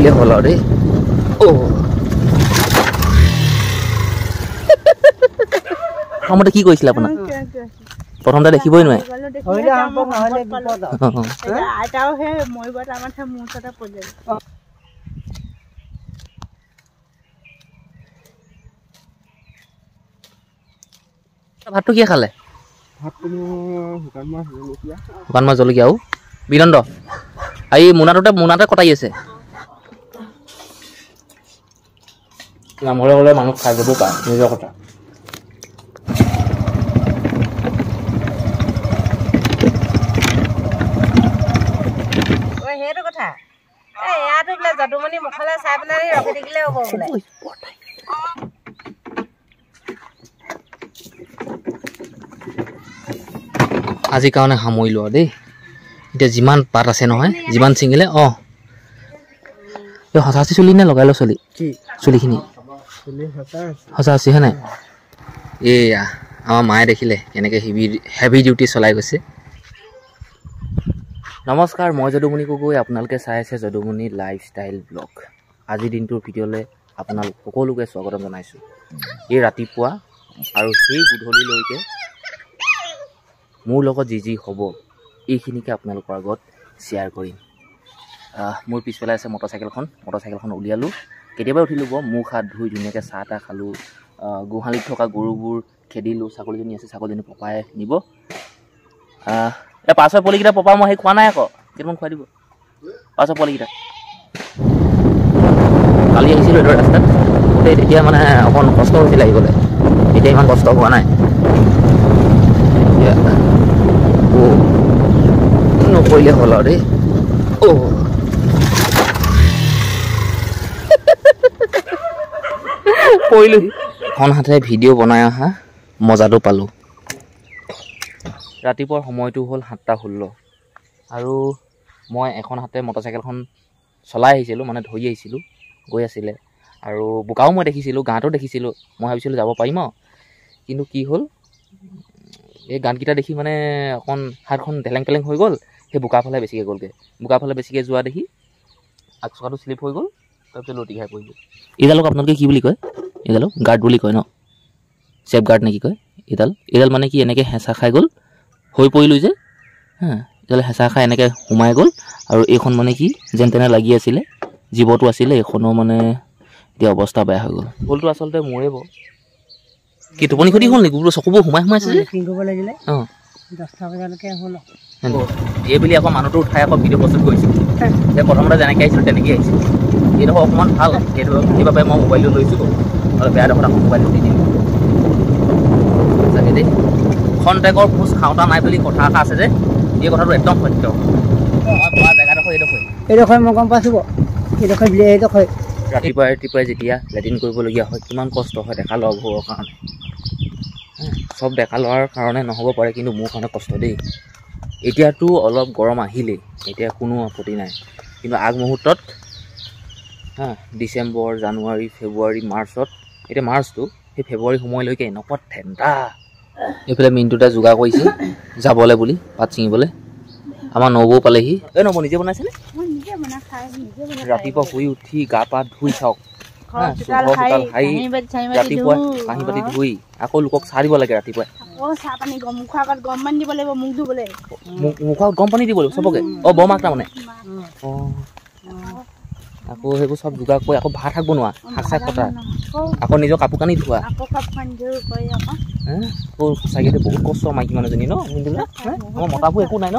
নকৰিলে হ'ল আৰু দেই প্ৰথমতে কি কৰিছিলে আপোনাক প্ৰথমতে দেখিবই নোৱাৰে ভাতটো কি খালে শুকান মাছ জলকীয়া আৰু বিনন্দ এই মোনাতে কটাই আছে নামঘৰলৈ গ'লে মানুহ খাই যাব পাৰে নিজৰ কথা সেইটো কথা ইয়াতো বোলে যদুমণি মুখলে চাই পেলাই ৰখি থাকিলে হ'ব বোলে আজিৰ কাৰণে সামৰিলোঁ আৰু দেই এতিয়া যিমান পাত আছে নহয় যিমান ছিঙিলে সঁচা চুলি নে লগাই ল চলি চুলিখিনি সঁচা আছিহে নাই এয়া আমাৰ মায়ে দেখিলে কেনেকৈ হেভি ডিউটি চলাই গৈছে নমস্কাৰ মই যদুমণি গগৈ আপোনালোকে চাই আছে যদুমণি লাইফষ্টাইল ব্লগ আজিৰ দিনটোৰ ভিডিঅ'লৈ আপোনালোক সকলোকে স্বাগতম জনাইছোঁ এই ৰাতিপুৱা আৰু সেই গধূলিলৈকে মোৰ লগত যি হ'ব এইখিনিকে আপোনালোকৰ আগত শ্বেয়াৰ কৰিম মোৰ পিছফালে আছে মটৰচাইকেলখন উলিয়ালোঁ কেতিয়াবা উঠিলোঁ মুখ হাত ধুই ধুনীয়াকৈ চাহ তাহ খালোঁ গোহালিত থকা গৰুবোৰ খেদিলোঁ ছাগলীজনী আছে ছাগলীজনী পপাই নিব এতিয়া পাছৰ পোৱালিকেইটা পপা মই সেই খোৱা নাই আকৌ কেইটামান খুৱাই দিব পাছৰ পোৱালিকেইটা কালি আহিছিলোঁ এইটো ৰাস্তাত তেতিয়া মানে অকণ কষ্ট হৈছিল আহিবলৈ এতিয়া ইমান কষ্ট হোৱা নাই নকৰিলে হ'ল আৰু দেই কৰিলোঁ এখন হাতে ভিডিঅ' বনাই অহা মজাটো পালোঁ ৰাতিপুৱাৰ সময়টো হ'ল 7:16 আৰু মই এখন হাতে মটৰচাইকেলখন চলাই আহিছিলোঁ মানে ধৰি আহিছিলোঁ গৈ আছিলে আৰু বোকাও মই দেখিছিলোঁ গাঁতো দেখিছিলোঁ মই ভাবিছিলোঁ যাব পাৰিম আৰু কিন্তু কি হ'ল এই গাঁতকেইটা দেখি মানে অকণ হাতখন ঢেলেং পেলেং হৈ গ'ল সেই বোকাফালে বেছিকৈ গ'লগৈ বোকাফালে বেছিকৈ যোৱা দেখি আগচকাটো শ্লিপ হৈ গ'ল তাৰপিছত লটি খাই পৰিলোঁ এইডালক আপোনালোকে কি বুলি কয় এইডালক গাৰ্ড বুলি কয় ন চেফ গাৰ্ড নে কি কয় এইডাল মানে কি এনেকৈ হেঁচা খাই গ'ল হৈ পৰিলোঁ যে এইডাল হেঁচা খাই এনেকৈ সোমাই গ'ল আৰু এইখন মানে কি যেন তেনে লাগি আছিলে জীৱটো আছিলে এইখনো মানে এতিয়া অৱস্থা বেয়া হৈ গ'ল ভুলটো আচলতে মোৰে কি টোপনি ক্ষতি হ'ল নেকি বোলো চকুবোৰ সোমাই আছে এই বুলি আকৌ মানুহটো উঠাই আকৌ ভিডিঅ' প্ৰস্তুত কৰিছোঁ প্ৰথমতে যেনেকৈ আহিছিলোঁ তেনেকৈ আহিছিলোঁ এইডোখৰ অকণমান ভাল সেইবাবে মই মোবাইলটো লৈছোঁ আৰু বেয়া ডোখৰত আকৌ মোবাইলটো দি দিম চাগে দেই খন্তেকৰ খোজ খাওঁতা নাই বুলি কথা এটা আছে যে এই কথাটো একদম সত্য মই পোৱা জেগাডোখৰ এইডোখৰ মই গম পাইছোঁ ৰাতিপুৱাই যেতিয়া লেট্ৰিন কৰিবলগীয়া হয় কিমান কষ্ট হয় ডেকা ল'ৰাবোৰৰ কাৰণে চব ডেকা ল'ৰাৰ কাৰণে নহ'ব পাৰে কিন্তু মোৰ কাৰণে কষ্ট দেই এতিয়াতো অলপ গৰম আহিলেই এতিয়া কোনো আপত্তি নাই কিন্তু আগমুহূৰ্তত ডিচেম্বৰ জানুৱাৰী ফেব্ৰুৱাৰী মাৰ্চত এতিয়া মাৰ্চটো সেই ফেব্ৰুৱাৰী সময়লৈকে এনেকুৱা ঠাণ্ডা এইফালে মিনটোতে যোগাৰ কৰিছে যাবলৈ বুলি পাত ছিঙিবলৈ আমাৰ নবৌ পালেহি নবৌ নিজে বনাইছেনে ৰাতিপুৱা শুই উঠি গা পা ধুই চাওক ৰাতিপুৱা কাঁহী বাতি ধুই আকৌ লোকক চাহ দিব লাগে ৰাতিপুৱাই মুখত গৰম পানী দিব লাগিব চবকে বৰমাক তাৰমানে আকৌ সেইবোৰ চব যোগাৰ কৰি আকৌ ভাত শাক বনোৱা শাক চাক কটা আকৌ নিজৰ কাপোৰ কানি ধোৱা আকৌ সঁচাকৈ বহুত কষ্ট মাইকী মানুহজনী ন আমাৰ মতাবোৰ একো নাই ন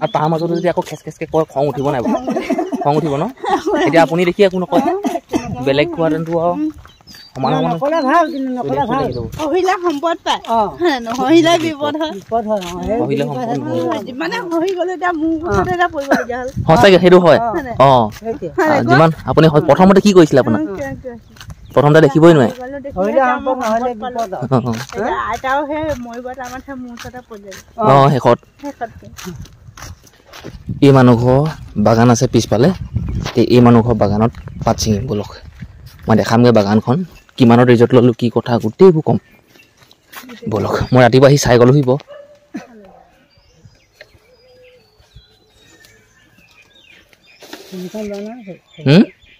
আৰু তাৰ মাজতে যদি আকৌ খেচ খেচকৈ কয় খং উঠিব নাই খং উঠিব ন এতিয়া আপুনি দেখি একো নকয় বেলেগ খোৱাহেঁতেনতো আৰু সমান সঁচাকৈ সেইটো হয় যিমান আপুনি প্ৰথমতে কি কৰিছিলে আপোনাক প্ৰথমতে দেখিবই নোৱাৰে শেষত এই মানুহ ঘৰ বাগান আছে পিছফালে এই মানুহ ঘৰ বাগানত পাত ছিঙিম ব'লক মই দেখামগৈ বাগানখন কিমানত ৰিজৰ্ট ল'লোঁ কি কথা গোটেইবোৰ ক'ম ব'লক মই ৰাতিপুৱা আহি চাই গ'লোহি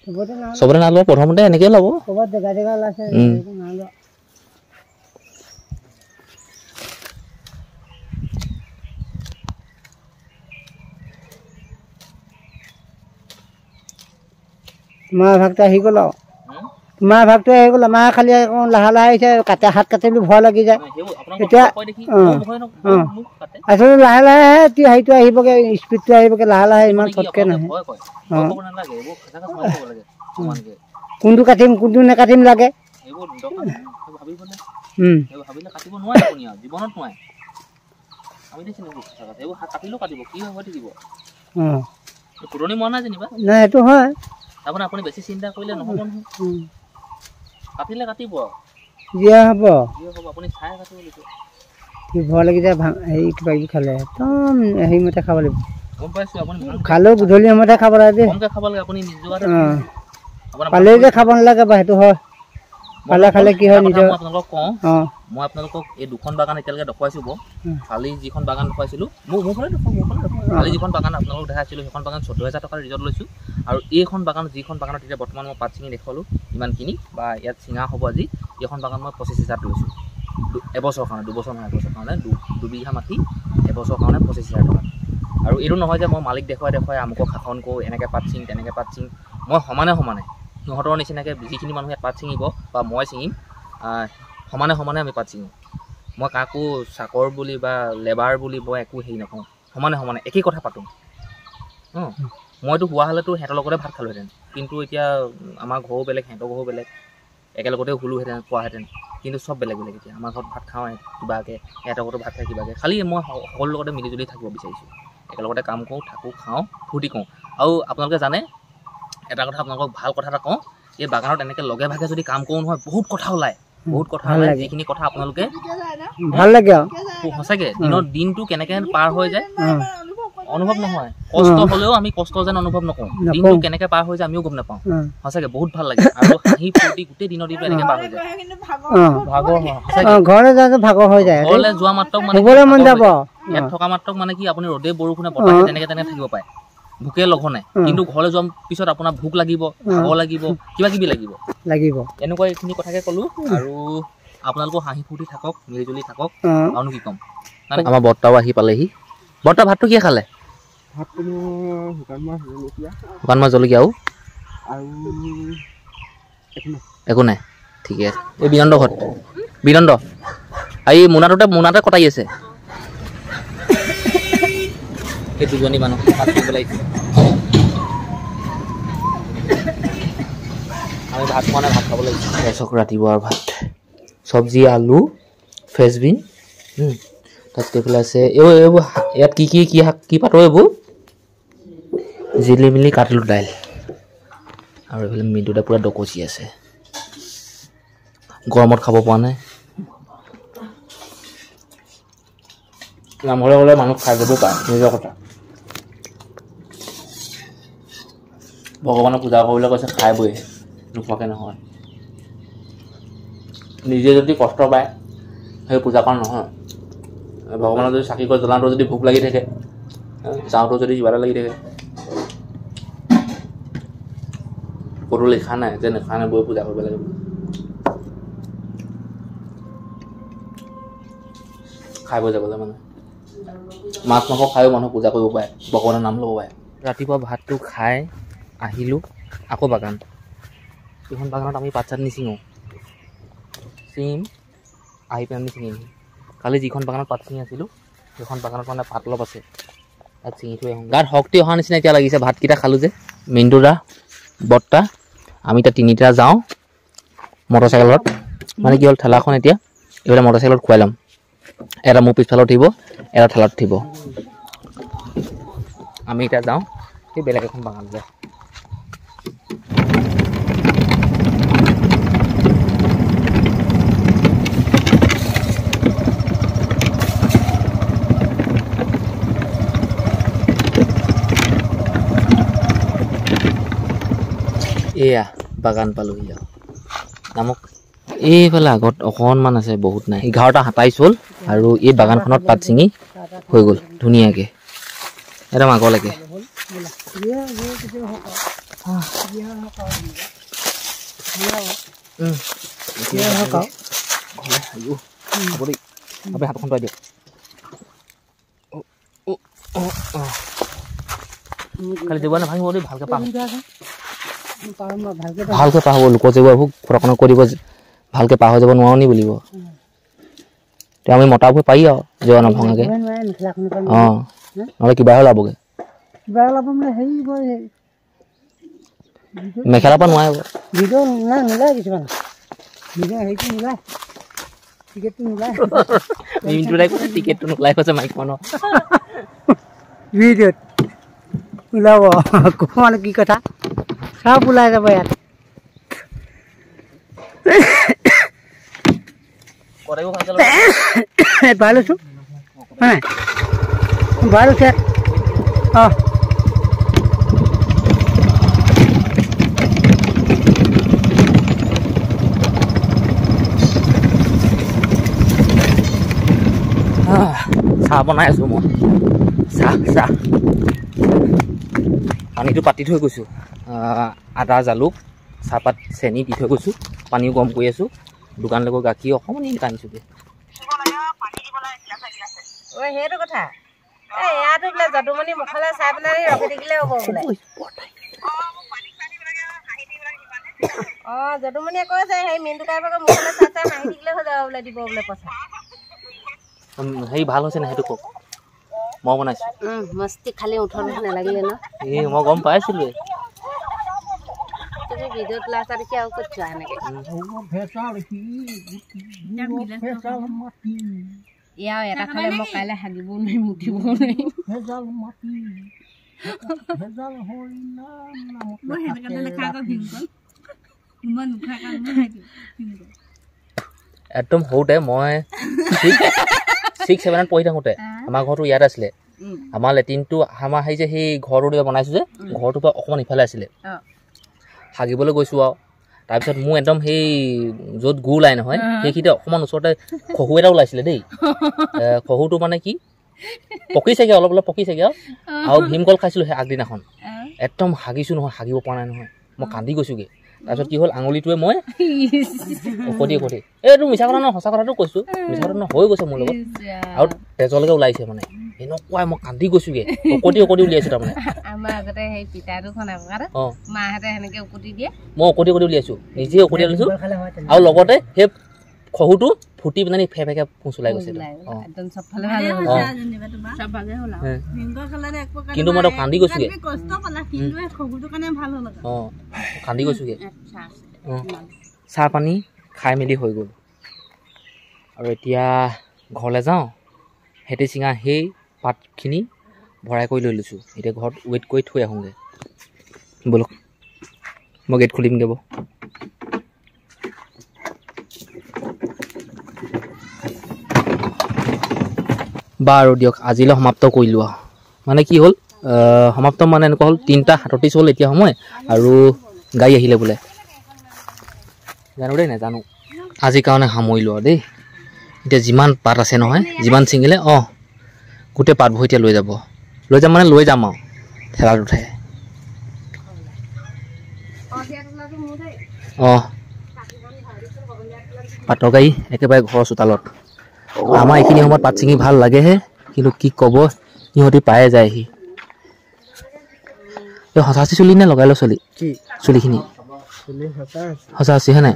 চবতে না লোৱা প্ৰথমতে এনেকৈ ল'ব তোমাৰ ভাগটো আহি গ'ল আৰু তোমাৰ ভাগটো আহি গ'ল আমাৰ খালি লাহে লাহে আহিছে কাটে হাত কাটে বুলি ভয় লাগি যায় এতিয়া আচলতে লাহে লাহে হেৰিটো আহিবগৈ স্পীডটো আহিবগৈ লাহে লাহে ইমান ফটকৈ নাহে কোনটো কাটিম কোনটো নেকাটিম লাগে নাই সেইটো হয় আপুনি বেছি চিন্তা কৰিলে নহ'ব নহয় কাটিলে কাটিব দিয়া হ'ব আপুনি চাই কাটিব লাগিব ভয় লাগি যায় হেৰি কিবা কিবি খালে একদম হেৰিমতে খাব লাগিব গম পাইছোঁ আপুনি খালেও গধূলি সময়তে খাব লাগে দেই কমকৈ খাব লাগে আপুনি নিজৰ পালেও যে খাব নালাগে বা সেইটো হয় পালে খালে কি হয় নিজৰ আপোনালোকক কওঁ মই আপোনালোকক এই দুখন বাগান এতিয়ালৈকে দেখুৱাইছোঁ কালি যিখন বাগান দেখুৱাইছিলোঁ মোৰ ফালে কালি যিখন বাগান আপোনালোকক দেখাইছিলোঁ সেইখন বাগান 14,000 টকাৰ ৰিজল্ট লৈছোঁ আৰু এইখন বাগান যিখন বাগানত এতিয়া বৰ্তমান মই পাত ছিঙি দেখুৱালোঁ ইমানখিনি বা ইয়াত ছিঙা হ'ব আজি এইখন বাগান মই 25,000 লৈছোঁ এবছৰৰ কাৰণে 2 বছৰ নহয় এবছৰৰ কাৰণে 2 বিঘা মাটি এবছৰৰ কাৰণে 25,000 টকা আৰু এইটো নহয় যে মই মালিক দেখুৱাই আমুকক শাসন কৰোঁ এনেকৈ পাত ছিং তেনেকৈ পাত ছিং মই সমানে সিহঁতৰ নিচিনাকৈ যিখিনি মানুহে পাত ছিঙিব বা মই ছিঙিম সমানে আমি পাত ছিঙোঁ মই কাকো চাকৰ বুলি বা লেবাৰ বুলি মই একো হেৰি নকওঁ সমানে একেই কথা পাতোঁ মইতো হোৱা হ'লেতো সিহঁতৰ লগতে ভাত খালোঁহেঁতেন কিন্তু এতিয়া আমাৰ ঘৰো বেলেগ সিহঁতৰ ঘৰো বেলেগ একেলগতে শুলোহেঁতেন খোৱাহেঁতেন কিন্তু চব বেলেগ এতিয়া আমাৰ ঘৰত ভাত খাওঁ কিবাকৈ সিহঁতৰ ঘৰতো ভাত খাই কিবাকৈ খালি মই সকলোৰ লগতে মিলিজুলি থাকিব বিচাৰিছোঁ একেলগতে কাম কৰোঁ থাকোঁ খাওঁ ফূৰ্তি কৰোঁ আৰু আপোনালোকে জানে এটা কথা আপোনালোকক ভাল কথা এটা কওঁ এই বাগানত এনেকৈ লগে ভাগে যদি কাম কৰোঁ নহয় বহুত কথা ওলায় যিখিনি কথা আপোনালোকে ভাল লাগে আৰু সঁচাকৈ দিনটো কেনেকৈ পাৰ হৈ যায় অনুভৱ নহয় কষ্ট হ'লেও আমি কষ্ট যেন অনুভৱ নকৰোঁ দিনটো কেনেকৈ পাৰ হৈ যায় আমিও গম নাপাওঁ সঁচাকৈ বহুত ভাল লাগে আৰু হাঁহি ফূৰ্তি গোটেই দিনৰ দিনটো এনেকৈ পাৰ হৈ যায় ঘৰলৈ যাওঁতে ভাগৰ হৈ যায় ঘৰলৈ যোৱা মাত্ৰক মানে মন যাব ইয়াত থকা মাত্ৰক মানে কি আপুনি ৰ'দে বৰষুণে বতাহে তেনেকৈ থাকিব পাৰে ভোকে লঘনে কিন্তু ঘৰলৈ যোৱাৰ পিছত আপোনাৰ ভোক লাগিব ভাগৰ লাগিব কিবা কিবি লাগিব এনেকুৱা এইখিনি কথাকে ক'লোঁ আৰু আপোনালোকৰ হাঁহি ফূৰ্তি থাকক মিলিজুলি থাকক আৰুনো কি ক'ম আমাৰ বৰ্তাও আহি পালেহি বৰ্তা ভাতটো কিয় খালে শুকান মাছ জলকীয়া আৰু একো নাই ঠিকে আছে এই বিনন্দ ঘৰত বিনন্দ এই মোনাতে কটাই আছে সেই দুজনী মানুহ ভাত খাব লাগিছে আমি ভাত খোৱা নাই ভাত খাব লাগিছে গেছক ৰাতিপুৱাৰ ভাত চব্জি আলু ফ্ৰেঞ্চবিন তাত এইফালে আছে এইবোৰ ইয়াত কি শাক কি পাতো এইবোৰ জিলিমিলি কাটিলোঁ দাইল আৰু এইফালে মিদুটা পূৰা ডকচি আছে গৰমত খাব পৰা নাই নামঘৰলৈ গ'লে মানুহ খাই যাব পাৰে নিজৰ কথা ভগৱানক পূজা কৰিবলৈ কৈছে খাই বৈ নোখোৱাকৈ নহয় নিজে যদি কষ্ট পায় সেই পূজা কৰা নহয় ভগৱানৰ যদি চাকি গছ জ্বলাওঁতেও যদি ভোক লাগি থাকে যাওঁতেও যদি কিবা এটা লাগি থাকে ক'তো লিখা নাই যে নেখানে বৈ পূজা কৰিব লাগে খাই বৈ যাবলৈ মানে মাছ মাংস খায়ো মানুহ পূজা কৰিব পাৰে ভগৱানৰ নাম ল'ব পাৰে ৰাতিপুৱা ভাতটো খাই আহিলোঁ আকৌ বাগান এইখন বাগানত আমি পাত চাত নিচিঙো চিঙিম আহি পেলাই আমি ছিঙিম কালি যিখন বাগানত পাত ছিঙি আছিলোঁ সেইখন বাগানত মানে পাত অলপ আছে তাত ছিঙি থৈ আহোঁ গাত শক্তি অহা নিচিনা এতিয়া লাগিছে ভাতকেইটা খালোঁ যে মিণ্টুদা বৰ্তা আমি এতিয়া তিনিটা যাওঁ মটৰচাইকেলত মানে কি হ'ল ঠেলাখন এতিয়া এইফালে মটৰচাইকেলত খুৱাই ল'ম এটা মোৰ পিছফালত উঠিব এটা ঠেলাত উঠিব আমি এতিয়া যাওঁ সেই বেলেগ এখন বাগান যায় এয়া বাগান পালোহি আৰু নামক এইফালে আগত অকণমান আছে বহুত নাই 11টা 27 হ'ল আৰু এই বাগানখনত পাত ছিঙি হৈ গ'ল ধুনীয়াকৈ এটা মাংস লাগে আপুনি হাতখন তই দিয়ক খালি দিব না ভাঙিব দেই ভালকৈ পাহ ভালকৈ পাহব লোকৰ জেগুৱাবোৰ ফটকনে কৰিব ভালকৈ পাহ হৈ যাব নোৱাৰো নি বুলিব তে আমি মতাবোৰ পাৰি আৰু জেৱা নভঙাকৈ অঁ নহ'লে কিবা ওলাবগৈ মেখেলা পৰা নোৱাৰিব টিকেটটো নোলাই কৈছে মাইকমানৰ ভিডিঅ'ত ওলাব মানে কি কথা চব ওলাই যাব ইয়াত ভৰাই লৈছোঁ ভৰাই লৈছে অঁ চাহ বনাই আছোঁ মই চাহ পানীটো পাতি থৈ গৈছোঁ আদা জালুক চাহপাত চেনি দি থৈ গৈছোঁ পানীও গৰম কৰি আছোঁ দোকানলৈ গৈ গাখীৰ অকণমান টানিছোঁগৈ সেইটো কথা এই ইয়াতো বোলে যদুমণি মুখলৈ চাই পেলাই ৰখি থাকিলে হ'ব বোলে অঁ যদুমণিয়ে কৈছে সেই মিনটো কাইবাকে মুখলৈ চাই চাই হাঁহি থাকিলে হৈ যাব বোলে দিব বোলে পইচা হেৰি ভাল হৈছে নাই সেইটো কওক মই বনাইছোঁ মস্তি খালি উঠৰ নালাগিলে ন এই মই গম পাইছিলোঁ তুমি ভিডিঅ'ত লাষ্ট দেখি আৰু ক'ত চোৱা এনেকৈ ইয়াও এটা খালে মই কাইলৈ হাগিবও নোৱাৰিম মুঠিবও নোৱাৰিম একদম সৰুতে মই 6-7ত পঢ়ি থাকোঁতে আমাৰ ঘৰটো ইয়াত আছিলে আমাৰ লেট্ৰিনটো আমাৰ সেই যে সেই ঘৰটো বনাইছোঁ যে ঘৰটোৰ পৰা অকণমান ইফালে আছিলে হাগিবলৈ গৈছোঁ আৰু তাৰপিছত মোৰ একদম সেই য'ত গু ওলাই নহয় সেইখিনিতে অকণমান ওচৰতে খহু এটা ওলাইছিলে দেই খহুটো মানে কি পকিছেগৈ অলপ অলপ পকিছেগৈ আৰু ভীমকল খাইছিলোঁ সেই আগদিনাখন একদম হাগিছোঁ নহয় হাগিব পৰা নাই নহয় মই কান্দি গৈছোঁগৈ তাৰপিছত কি হ'ল আঙুলিটোৱে মই ঔষধি এইটো মিছা কথা নহয় সঁচা কথাটো কৈছোঁ মিছা কথা নহয় হৈ গৈছে মোৰ লগত আৰু তেজলৈকে ওলাইছে মানে এনেকুৱাই মই কান্দি গৈছোঁগৈ ঔষধি উলিয়াইছোঁ তাৰমানে আমাৰ আগতে সেই পিতাটো অঁ মাহঁতে সেনেকৈ ঔষধি দিয়ে মই ঔষধি উলিয়াইছোঁ নিজে ঔষধি আনিছোঁ আৰু লগতে সেই খহুটো ফুটি পেলাই ফেফেকে ফুচ ওলাই গৈছে কিন্তু মই কান্দি গৈছোঁগৈ অঁ কান্দি গৈছোঁগৈ অঁ চাহ পানী খাই মেলি হৈ গ'ল আৰু এতিয়া ঘৰলৈ যাওঁ হেঁতি চিঙা সেই পাতখিনি ভৰাই কৰি লৈ লৈছোঁ এতিয়া ঘৰত ৱেইট কৰি থৈ আহোঁগৈ ব'লক মই গেট খুলিমগৈ বাৰু দিয়ক আজিলৈ সমাপ্ত কৰিলোঁ আৰু মানে কি হ'ল সমাপ্ত মানে এনেকুৱা হ'ল 3:37 হ'ল এতিয়া সময় আৰু গাড়ী আহিলে বোলে জানো দেই নাজানো আজিৰ কাৰণে সামৰিলোঁ আৰু দেই এতিয়া যিমান পাত আছে নহয় যিমান ছিঙিলে অঁ গোটেই পাতবোৰ এতিয়া লৈ যাম মানে লৈ যাম আৰু ঠেলাত উঠাই অঁ পাতৰ গাড়ী একেবাৰে ঘৰৰ চোতালত আমাৰ এইখিনি সময়ত পাত ছিঙি ভাল লাগেহে কিন্তু কি ক'ব সিহঁতি পায়ে যায়হি এই সঁচাচি চুলি নে লগাই ল চলি চুলিখিনি সঁচাচি হে নাই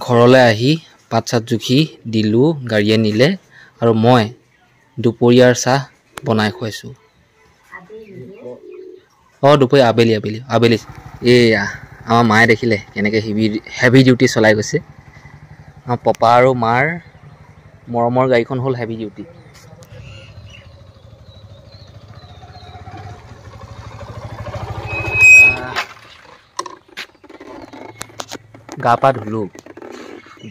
ঘৰলৈ আহি পাত চাত জুখি দিলোঁ গাড়ীয়ে নিলে আৰু মই দুপৰীয়াৰ চাহ বনাই খুৱাইছোঁ অঁ দুপৰীয়া আবেলি এয়া আমাৰ মায়ে দেখিলে কেনেকৈ হেভি ডিউটি চলাই গৈছে আমাৰ পাপা আৰু মাৰ মৰমৰ গাড়ীখন হ'ল হেভি ডিউটি গা পা ধুলোঁ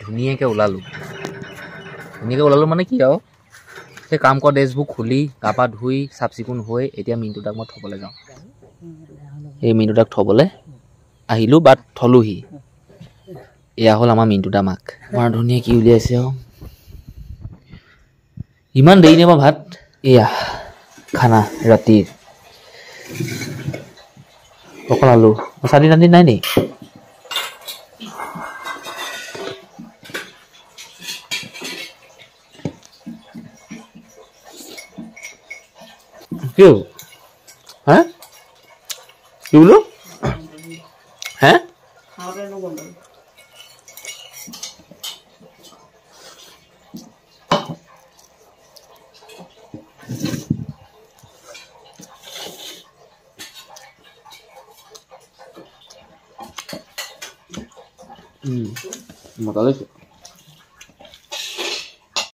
ধুনীয়াকৈ ওলালোঁ মানে কি আৰু সেই কাম কৰা ড্ৰেছবোৰ খুলি গা পা ধুই চাফ চিকুণ হৈ এতিয়া মিণ্টুদাক মই থ'বলৈ যাওঁ এই মিণ্টুদাক থ'বলৈ আহিলোঁ বা থ'লোহি এয়া হ'ল আমাৰ মিণ্টু দা মাক আমাৰ ধুনীয়া কি উলিয়াইছে আৰু ইমান দেৰি নে মই ভাত এয়া খানা ৰাতিৰ অকল আলু চাটনি টানি নাই নি কি হা কি বোলো হা মজা লাগিছে